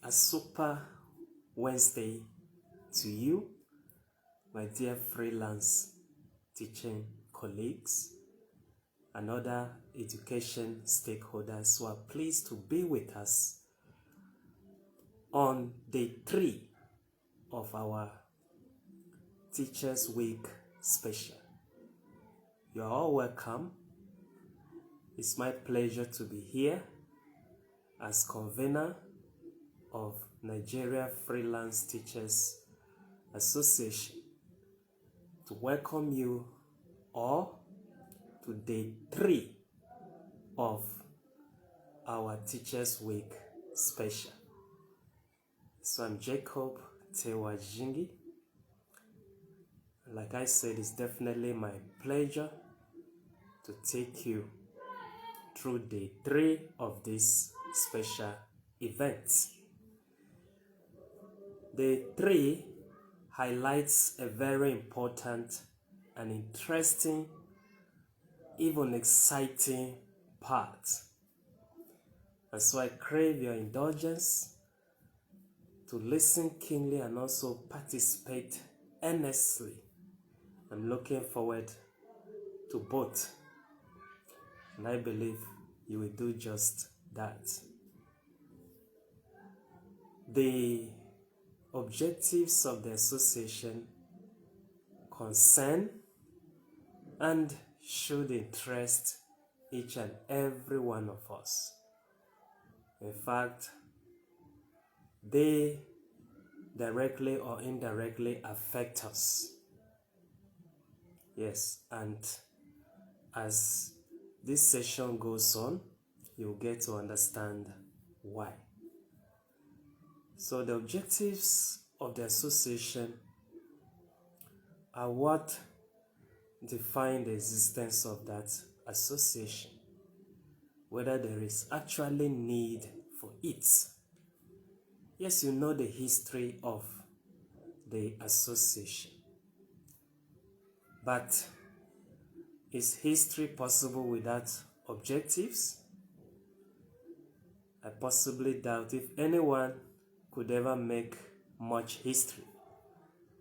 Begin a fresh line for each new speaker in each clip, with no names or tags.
A super Wednesday to you, my dear freelance teaching colleagues and other education stakeholders who are pleased to be with us on day 3 of our Teachers Week special. You are all welcome. It's my pleasure to be here as convener of Nigeria Freelance Teachers Association to welcome you all to day 3 of our Teachers Week special. So I'm Jacob Tewajingi. Like I said, it's definitely my pleasure to take you through day 3 of this special event. Day 3 highlights a very important and interesting, even exciting part. And so I crave your indulgence to listen keenly and also participate earnestly. I'm looking forward to both, and I believe you will do just that. The objectives of the association concern and should interest each and every one of us. In fact, they directly or indirectly affect us. Yes, and as this session goes on, you'll get to understand why. So the objectives of the association are what define the existence of that association, whether there is actually need for it. Yes, you know the history of the association, but is history possible without objectives? I possibly doubt if anyone could ever make much history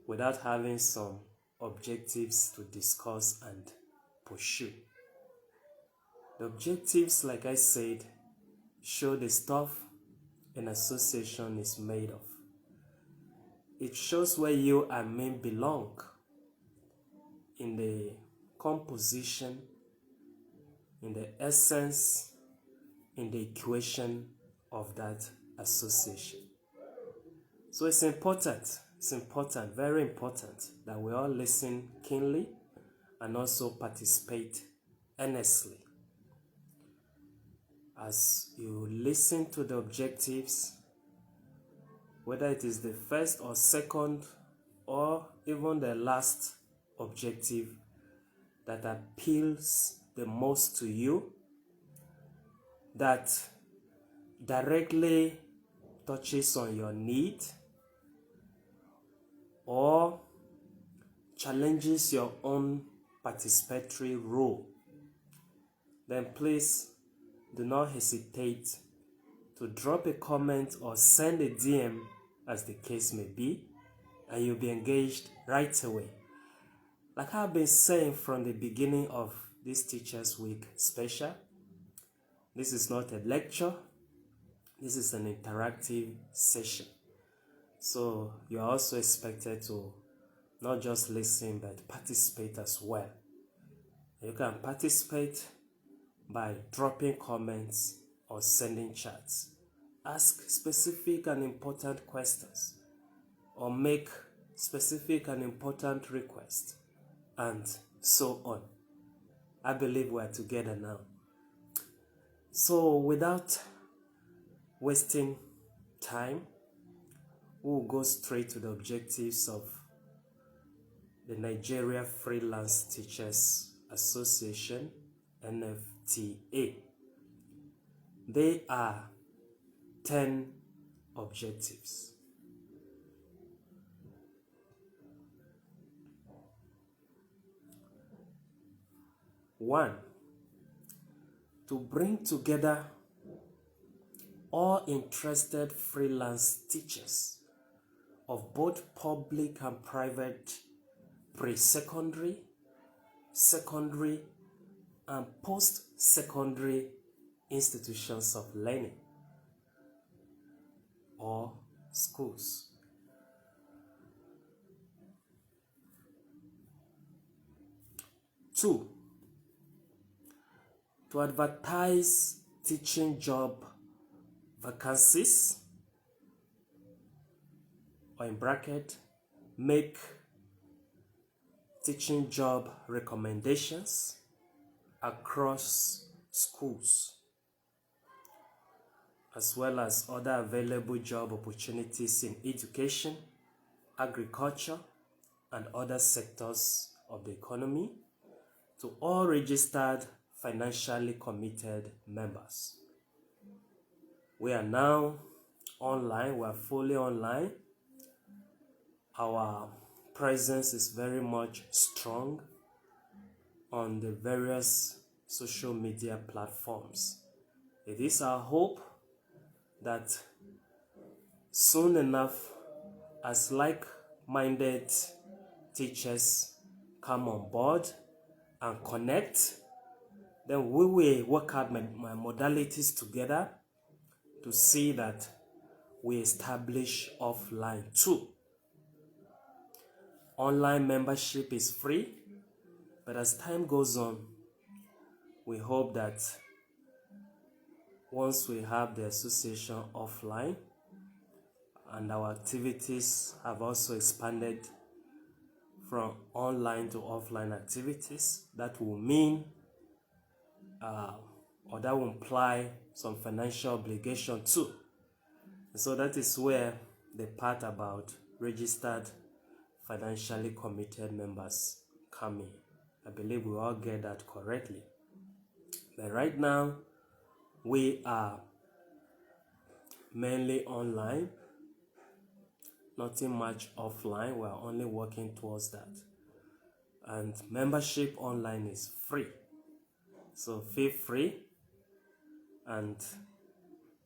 without having some objectives to discuss and pursue. The objectives, like I said, show the stuff an association is made of. It shows where you and me belong in the composition, in the essence, in the equation of that association. So it's important, very important that we all listen keenly and also participate earnestly. As you listen to the objectives, whether it is the first or second or even the last objective that appeals the most to you, that directly touches on your need or challenges your own participatory role, then please do not hesitate to drop a comment or send a DM, as the case may be, and you'll be engaged right away. Like I've been saying from the beginning of this Teachers Week special, this is not a lecture, this is an interactive session. So you're also expected to not just listen but participate as well. You can participate by dropping comments or sending chats. Ask specific and important questions or make specific and important requests, and so on. I believe we are together now. So without wasting time, we'll go straight to the objectives of the Nigeria Freelance Teachers Association, NFTA. They are 10 objectives. One, to bring together all interested freelance teachers of both public and private pre-secondary, secondary, and post-secondary institutions of learning or schools. Two, to advertise teaching job vacancies, or in bracket, make teaching job recommendations across schools, as well as other available job opportunities in education, agriculture, and other sectors of the economy to all registered financially committed members. We are now online, we are fully online. Our presence is very much strong on the various social media platforms. It is our hope that soon enough, as like-minded teachers come on board and connect, then we will work out my modalities together to see that we establish offline too. Online membership is free, but as time goes on, we hope that once we have the association offline and our activities have also expanded from online to offline activities, that will mean or that will imply some financial obligation too. So that is where the part about registered financially committed members come in. I believe we all get that correctly. But right now, we are mainly online, nothing much offline. We are only working towards that. And membership online is free. So feel free and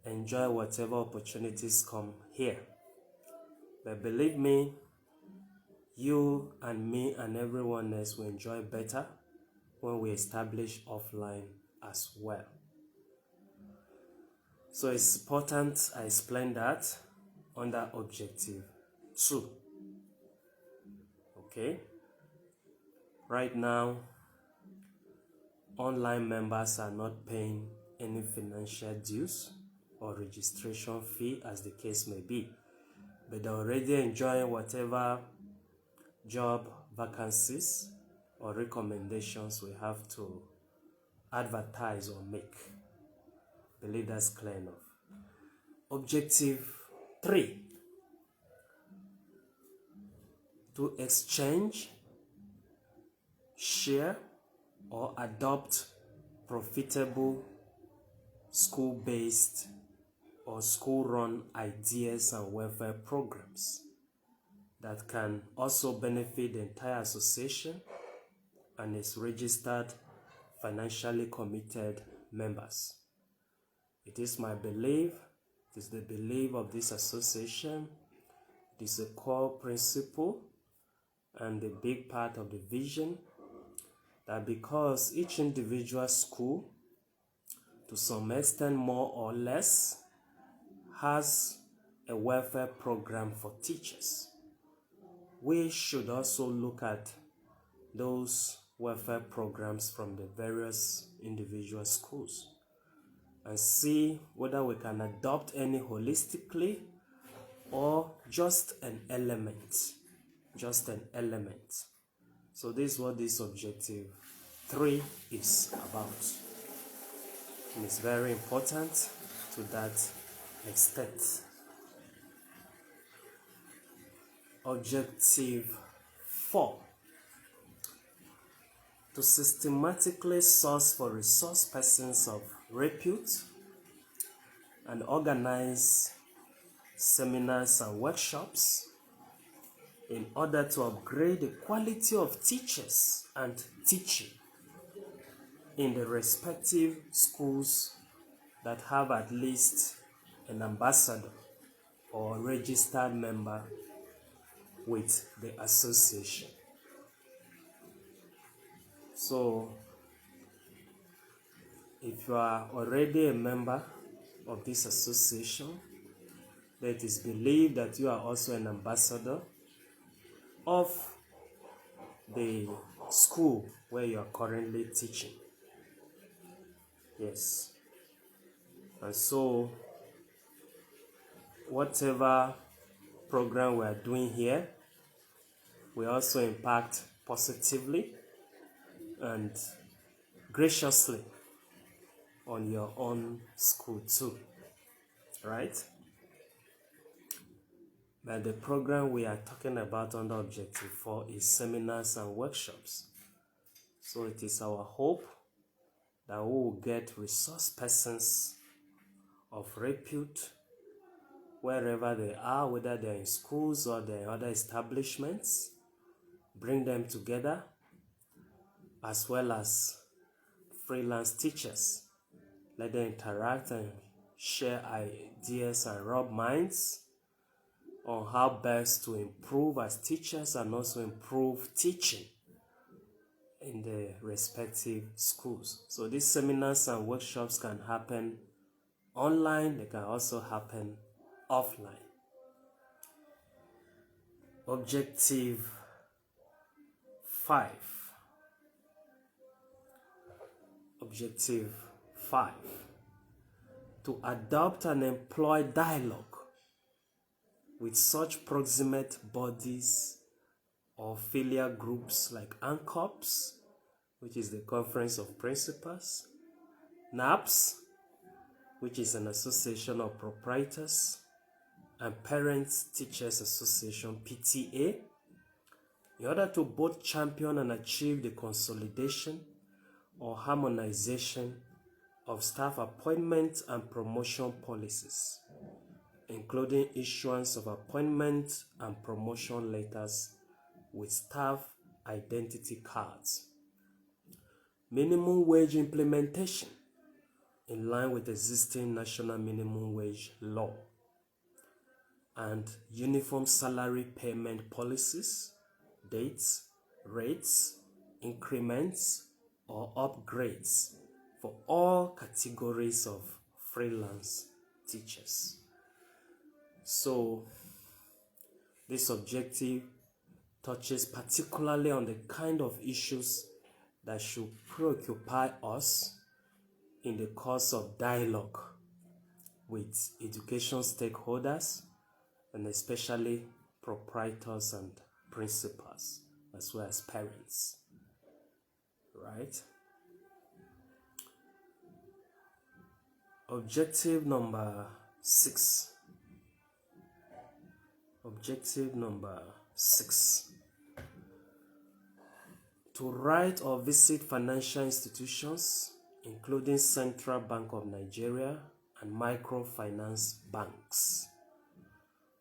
enjoy whatever opportunities come here. But believe me, you and me and everyone else will enjoy better when we establish offline as well. So it's important I explain that under objective 2. Okay? Right now, online members are not paying any financial dues or registration fee, as the case may be, but they're already enjoying whatever job vacancies or recommendations we have to advertise or make. I believe that's clear enough. Objective 3, to exchange, share, or adopt profitable school-based or school-run ideas and welfare programs that can also benefit the entire association and its registered financially committed members. It is my belief, it is the belief of this association, it is a core principle and a big part of the vision, that because each individual school, to some extent more or less, has a welfare program for teachers, we should also look at those welfare programs from the various individual schools and see whether we can adopt any holistically or just an element. So this is what this objective 3 is about. And it's very important to that extent. Objective 4, to systematically source for resource persons of repute and organize seminars and workshops in order to upgrade the quality of teachers and teaching in the respective schools that have at least an ambassador or registered member with the association. So if you are already a member of this association, then it is believed that you are also an ambassador of the school where you are currently teaching. Yes. And so whatever program we are doing here will also impact positively and graciously on your own school too, right? But the program we are talking about under Objective 4 is seminars and workshops. So it is our hope that we will get resource persons of repute wherever they are, whether they're in schools or they're in other establishments, bring them together, as well as freelance teachers. Let them interact and share ideas and rub minds on how best to improve as teachers and also improve teaching in the respective schools. So these seminars and workshops can happen online, they can also happen offline. Objective 5. Objective 5. To adopt and employ dialogue with such proximate bodies or filial groups like ANCOPS, which is the Conference of Principals, NAPS, which is an association of proprietors, and Parents Teachers Association, PTA, in order to both champion and achieve the consolidation or harmonization of staff appointment and promotion policies, including issuance of appointment and promotion letters with staff identity cards, minimum wage implementation in line with existing national minimum wage law, and uniform salary payment policies, dates, rates, increments, or upgrades for all categories of freelance teachers. So this objective touches particularly on the kind of issues that should preoccupy us in the course of dialogue with education stakeholders and especially proprietors and principals as well as parents, right? Objective number 6. Objective number 6. To write or visit financial institutions, including Central Bank of Nigeria and microfinance banks.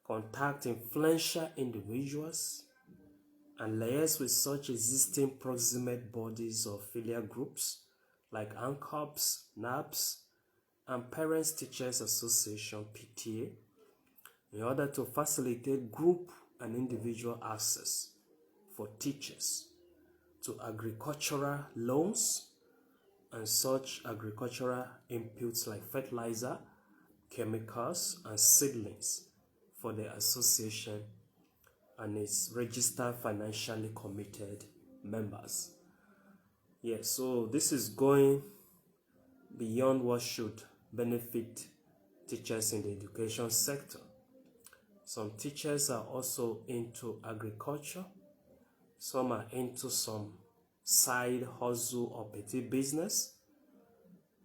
Contact influential individuals and liaise with such existing proximate bodies or filial groups like ANCOPS, NAPS, and Parents Teachers Association, PTA, in order to facilitate group and individual access for teachers to agricultural loans and such agricultural inputs like fertilizer, chemicals, and seedlings for the association and its registered financially committed members. Yes, so this is going beyond what should benefit teachers in the education sector. Some teachers are also into agriculture. Some are into some side hustle or petty business.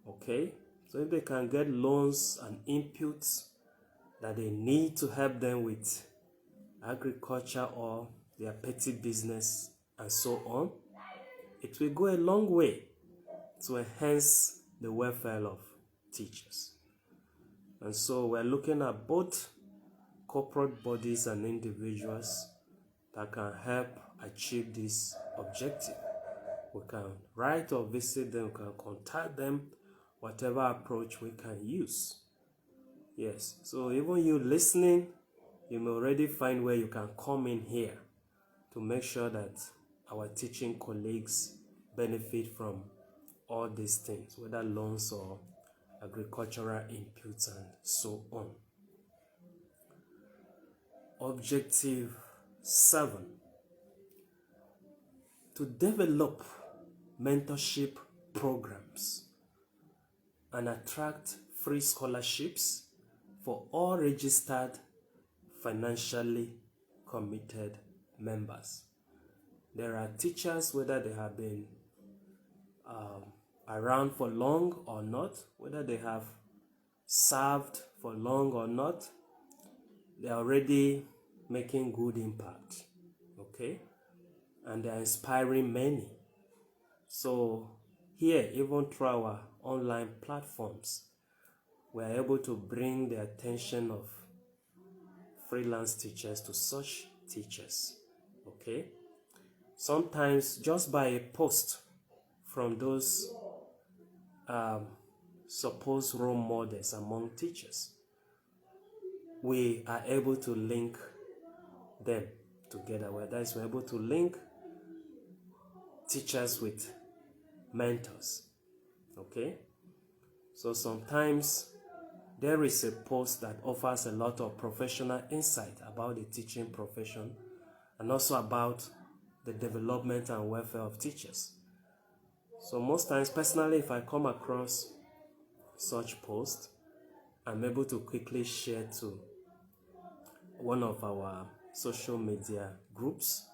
Okay, so if they can get loans and inputs that they need to help them with agriculture or their petty business and so on, it will go a long way to enhance the welfare of teachers. And so we're looking at both corporate bodies and individuals that can help achieve this objective. We can write or visit them, we can contact them, whatever approach we can use. Yes, so even you listening, you may already find where you can come in here to make sure that our teaching colleagues benefit from all these things, whether loans or agricultural inputs and so on. Objective 7, to develop mentorship programs and attract free scholarships for all registered financially committed members. There are teachers, whether they have been around for long or not, whether they have served for long or not, they are already making good impact, okay? And they are inspiring many. So here, even through our online platforms, we are able to bring the attention of freelance teachers to such teachers, okay? Sometimes just by a post from those supposed role models among teachers, we are able to link them together. Where that is, we're able to link teachers with mentors, okay? So sometimes there is a post that offers a lot of professional insight about the teaching profession and also about the development and welfare of teachers. So most times, personally, if I come across such posts, I'm able to quickly share to one of our social media groups.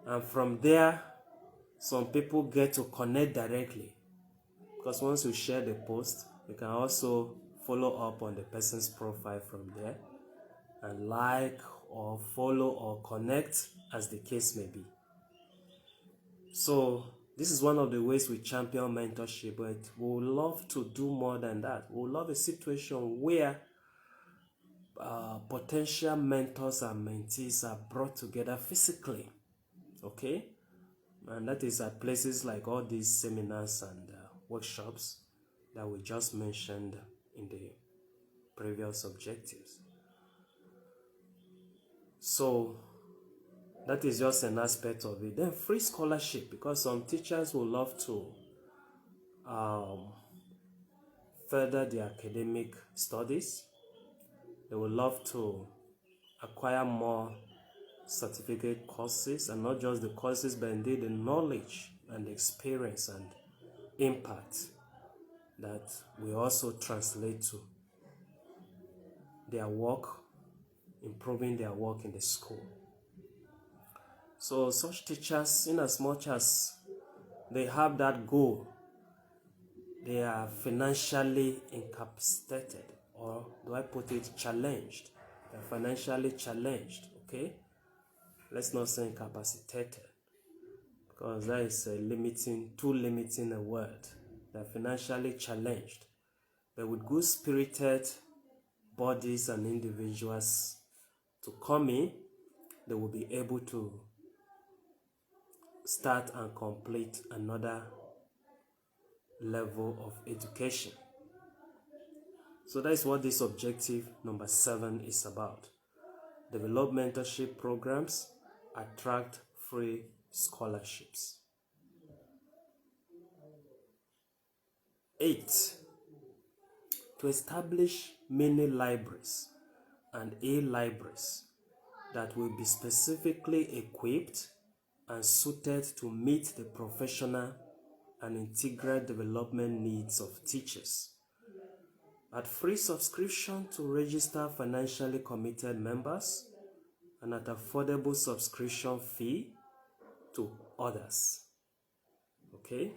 And from there, some people get to connect directly. Because once you share the post, you can also follow up on the person's profile from there and like or follow or connect as the case may be. So this is one of the ways we champion mentorship, but we would love to do more than that. We would love a situation where potential mentors and mentees are brought together physically, okay? And that is at places like all these seminars and workshops that we just mentioned in the previous objectives. So that is just an aspect of it. Then free scholarship, because some teachers will love to further their academic studies. They would love to acquire more certificate courses, and not just the courses, but indeed the knowledge and experience and impact that we also translate to their work, improving their work in the school. So such teachers, in as much as they have that goal, they are financially incapacitated, or do I put it challenged? They're financially challenged, okay? Let's not say incapacitated, because that is too limiting a word. They're financially challenged, but with good-spirited bodies and individuals to come in, they will be able to start and complete another level of education. So that is what this objective number 7 is about. Develop mentorship programs, attract free scholarships. 8, to establish mini libraries and e-libraries that will be specifically equipped and suited to meet the professional and integral development needs of teachers. At free subscription to register financially committed members, and at affordable subscription fee to others. Okay?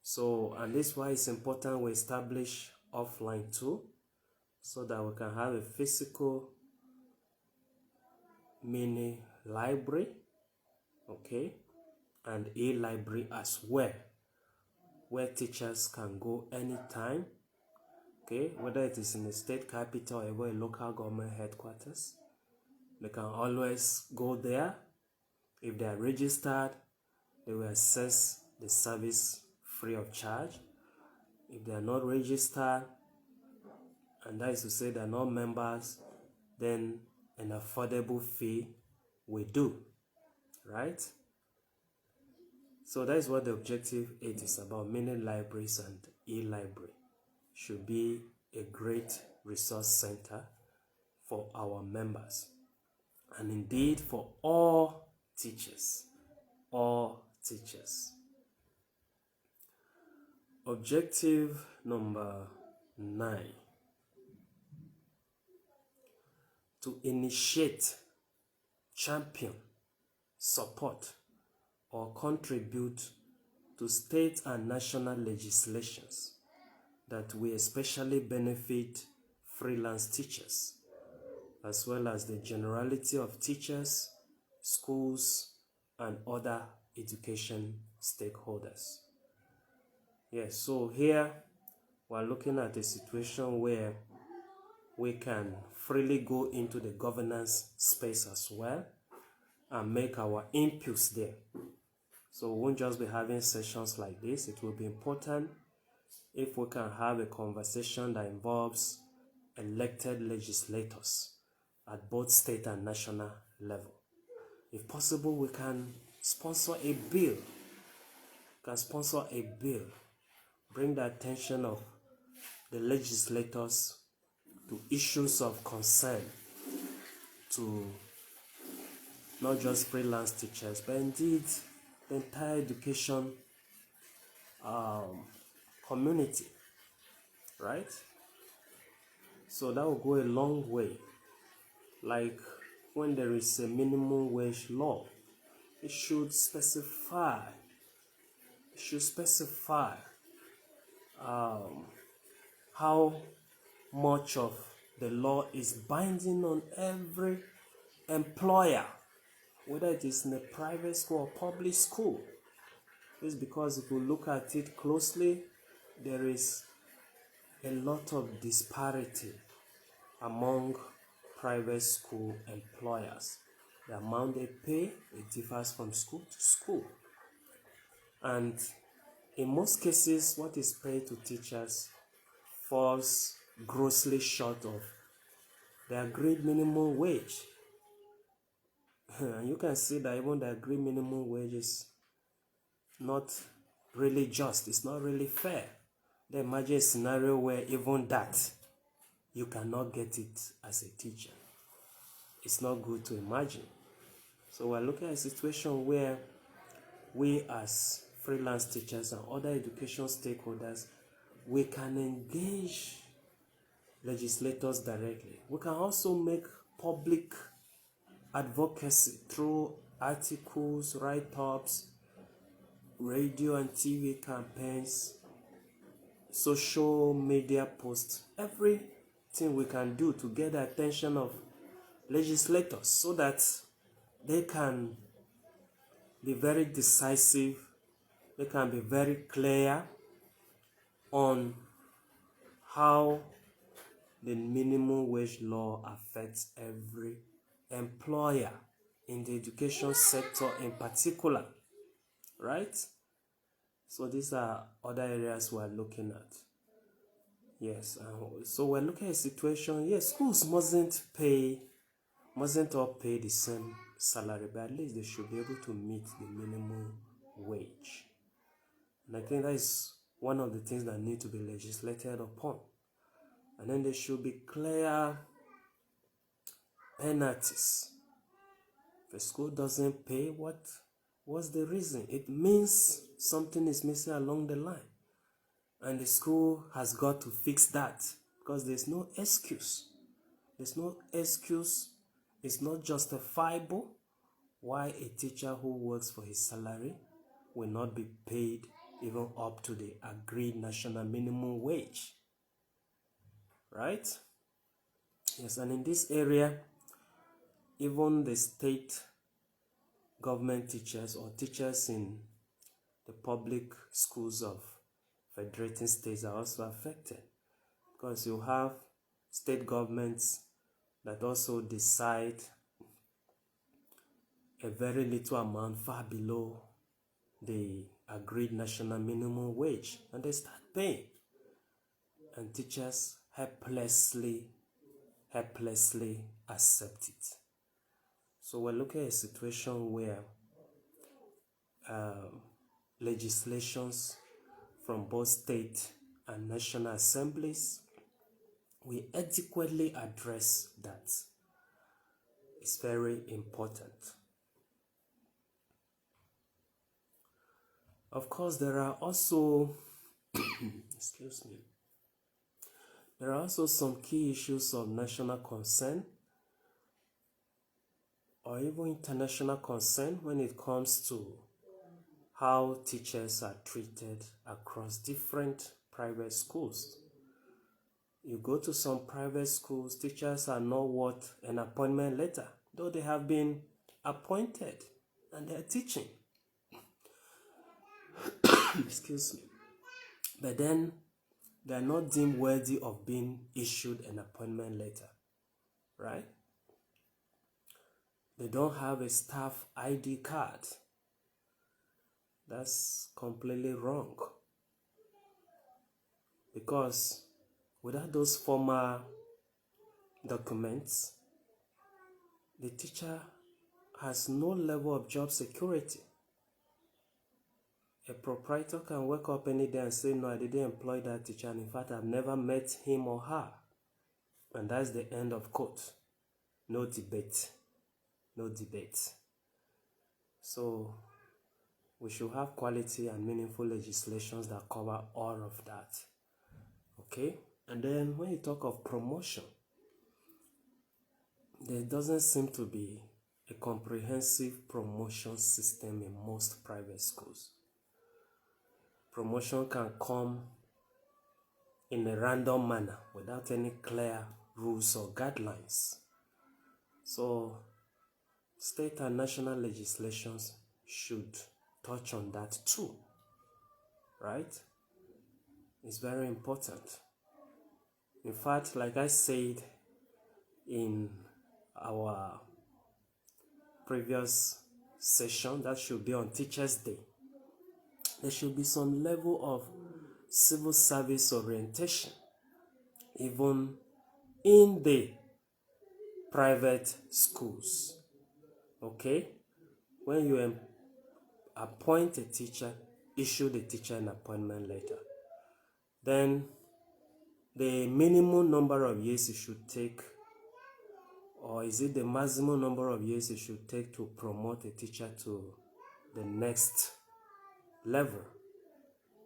So, and this is why it's important we establish offline too, so that we can have a physical mini library, okay, and a library as well, where teachers can go anytime, okay, whether it is in the state capital or even a local government headquarters. They can always go there. If they are registered, they will access the service free of charge. If they are not registered, and that is to say that non-members, then an affordable fee will do, right? So that is what the objective 8 is about. Many libraries and e-library should be a great resource center for our members, and indeed for all teachers. Objective number 9: to initiate, champion, support, or contribute to state and national legislations that will especially benefit freelance teachers, as well as the generality of teachers, schools, and other education stakeholders. Yes, so here we're looking at a situation where we can freely go into the governance space as well and make our inputs there. So we won't just be having sessions like this. It will be important if we can have a conversation that involves elected legislators at both state and national level. If possible, we can sponsor a bill. Bring the attention of the legislators to issues of concern to not just freelance teachers, but indeed the entire education community, right? So that will go a long way. Like when there is a minimum wage law, it should specify how much of the law is binding on every employer, whether it is in a private school or public school. This is because if you look at it closely, there is a lot of disparity among private school employers. The amount they pay, it differs from school to school. And in most cases, what is paid to teachers falls grossly short of the agreed minimum wage. And you can see that even the agreed minimum wage is not really just, it's not really fair. Then imagine a scenario where even that, you cannot get it as a teacher. It's not good to imagine. So we're looking at a situation where we as freelance teachers and other education stakeholders, we can engage legislators directly. We can also make public advocacy through articles, write-ups, radio and TV campaigns, social media posts, everything we can do to get the attention of legislators so that they can be very decisive, they can be very clear on how the minimum wage law affects every employer in the education sector in particular, right? So these are other areas we're looking at. Yes, so we're looking at a situation, yes, schools mustn't all pay the same salary, but at least they should be able to meet the minimum wage. And I think that is one of the things that need to be legislated upon. And then there should be clear penalties. If a school doesn't pay, what's the reason? It means something is missing along the line. And the school has got to fix that because there's no excuse. It's not justifiable why a teacher who works for his salary will not be paid even up to the agreed national minimum wage. Right? Yes, and in this area, even the state government teachers or teachers in the public schools of federating states are also affected, because you have state governments that also decide a very little amount far below the agreed national minimum wage, and they start paying. And teachers helplessly accept it. So we're looking at a situation where legislations from both state and national assemblies will adequately address that. It's very important. Of course, there are also excuse me. There are also some key issues of national concern or even international concern when it comes to how teachers are treated across different private schools. You go to some private schools, teachers are not worth an appointment letter, though they have been appointed and they are teaching. Excuse me. But then they are not deemed worthy of being issued an appointment letter, right? They don't have a staff ID card. That's completely wrong. Because without those formal documents, the teacher has no level of job security. A proprietor can wake up any day and say, no, I didn't employ that teacher, and in fact, I've never met him or her. And that's the end of quote. No debate. No debate. So we should have quality and meaningful legislations that cover all of that. Okay? And then when you talk of promotion, there doesn't seem to be a comprehensive promotion system in most private schools. Promotion can come in a random manner without any clear rules or guidelines. So state and national legislations should touch on that too, right? It's very important. In fact, like I said in our previous session, that should be on Teachers' Day, there should be some level of civil service orientation, even in the private schools. Okay? When you appoint a teacher, issue the teacher an appointment letter. Then the minimum number of years you should take, or is it the maximum number of years you should take to promote a teacher to the next level,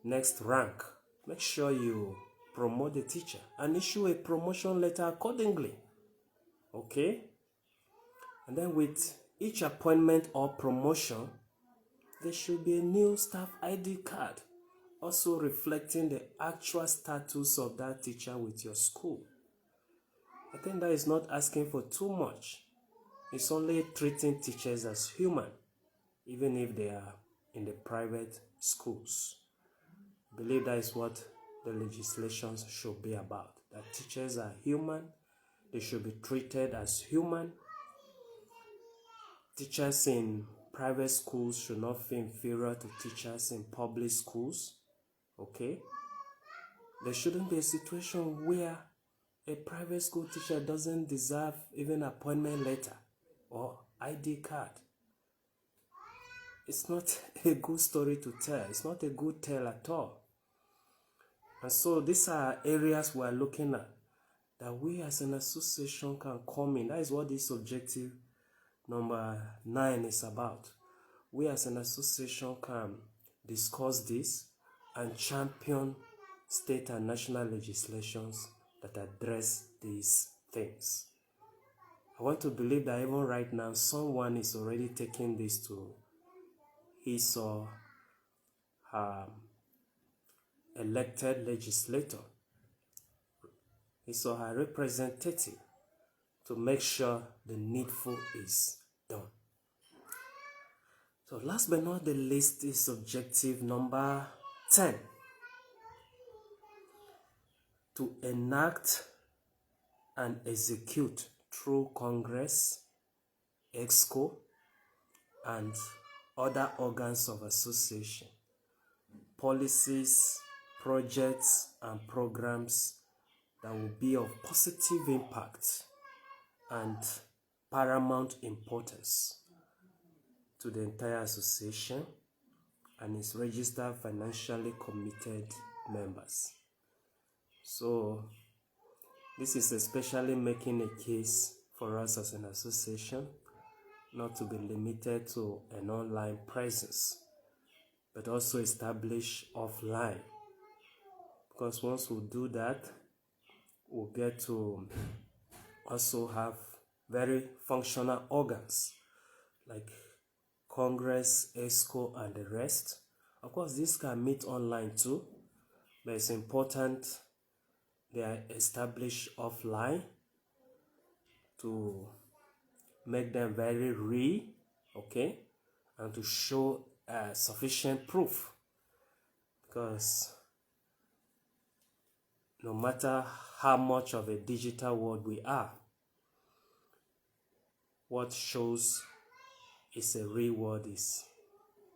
next rank? Make sure you promote the teacher and issue a promotion letter accordingly. Okay? And then with each appointment or promotion, there should be a new staff ID card, also reflecting the actual status of that teacher with your school. I think that is not asking for too much. It's only treating teachers as human, even if they are in the private schools. I believe that is what the legislations should be about. That teachers are human, they should be treated as human. Teachers in private schools should not feel inferior to teachers in public schools. Okay? There shouldn't be a situation where a private school teacher doesn't deserve even an appointment letter or ID card. It's not a good story to tell. It's not a good tale at all. And so these are areas we are looking at that we as an association can come in. That is what this objective number 9 is about. We as an association can discuss this and champion state and national legislations that address these things. I want to believe that even right now, someone is already taking this to his or her elected legislator, his or her representative, to make sure the needful is done. So last but not the least is objective number 10. To enact and execute through Congress, EXCO, and other organs of association, policies, projects, and programs that will be of positive impact and paramount importance to the entire association and its registered financially committed members. So this is especially making a case for us as an association not to be limited to an online presence, but also establish offline. Because once we do that, we'll get to also have very functional organs like Congress, ESCO, and the rest. Of course, this can meet online too, but it's important they are established offline to make them very real, okay, and to show sufficient proof. Because no matter how much of a digital world we are, what shows is a real world is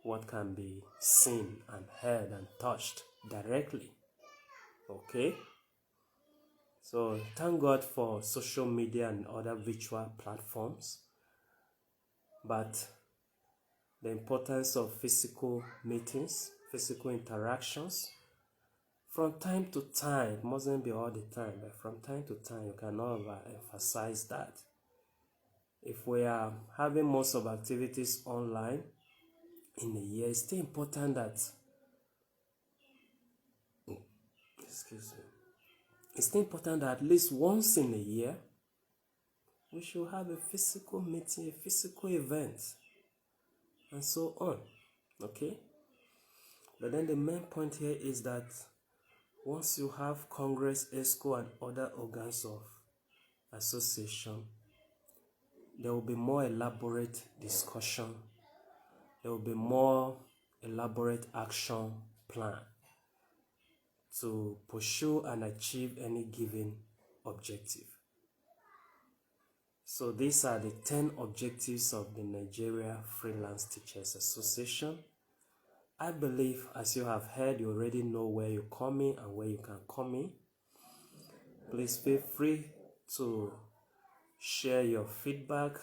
what can be seen and heard and touched directly. Okay? So thank God for social media and other virtual platforms, but the importance of physical meetings, physical interactions, from time to time, it mustn't be all the time, but from time to time, you cannot emphasize that. If we are having most of activities online in a year, it's still important that, it's still important that at least once in a year, we should have a physical meeting, a physical event, and so on, okay? But then the main point here is that once you have Congress, ESCO, and other organs of association, there will be more elaborate discussion. There will be more elaborate action plan to pursue and achieve any given objective. So these are the 10 objectives of the Nigeria Freelance Teachers Association. I believe, as you have heard, you already know where you come in and where you can come in. Please feel free to share your feedback,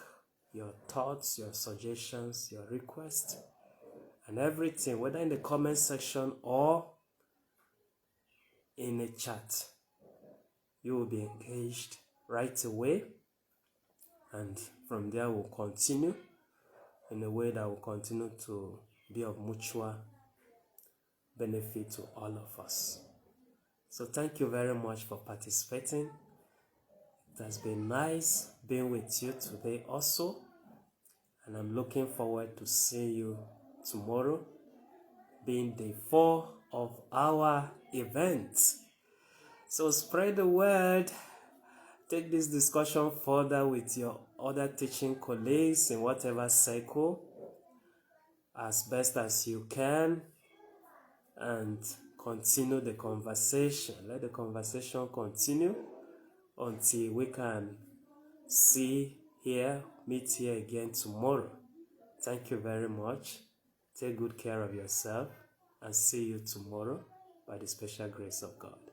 your thoughts, your suggestions, your requests, and everything, whether in the comment section or in a chat. You will be engaged right away, and from there we'll continue in a way that will continue to be of mutual benefit to all of us. So thank you very much for participating. It has been nice being with you today also, and I'm looking forward to seeing you tomorrow, being day 4 of our event. So spread the word. Take this discussion further with your other teaching colleagues in whatever circle as best as you can, and continue the conversation. Let the conversation continue until we can meet here again tomorrow. Thank you very much. Take good care of yourself, and see you tomorrow by the special grace of God.